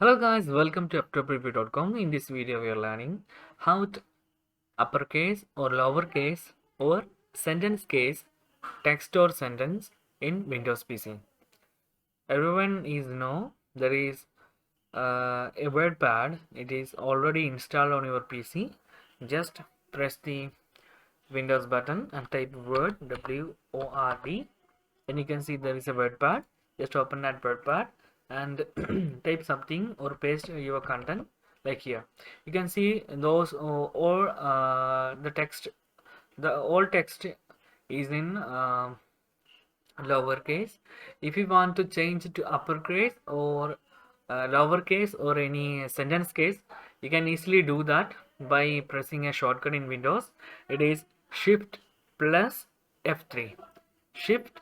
Hello guys, welcome to Ftopreview.com. In this video we are learning how to uppercase or lowercase or sentence case text or sentence in Windows PC. Everyone is know there is a WordPad. It is already installed on your PC. Just press the Windows button and type word WORD. Then you can see there is a WordPad. Just open that WordPad and type something or paste your content like here. You can see those all the all text is in lowercase. If you want to change it to uppercase or lowercase or any sentence case, you can easily do that by pressing a shortcut in Windows. It is Shift plus F3. Shift,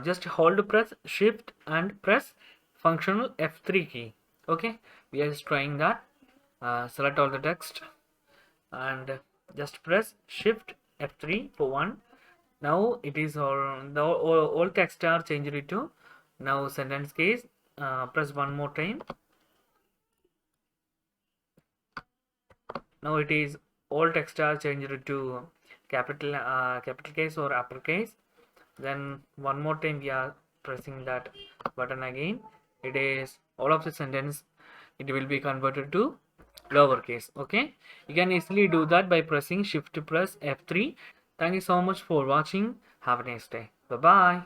just hold press Shift and press functional F3 key. Okay, we are just trying that. Select all the text and just press Shift F3 for one. Now it is all text are changed to now sentence case. Press one more time. Now it is all text are changed to capital case or uppercase. Then one more time we are pressing that button again. It is all of the sentence, it will be converted to lowercase. Okay, you can easily do that by pressing Shift plus F3. Thank you so much for watching. Have a nice day. Bye bye.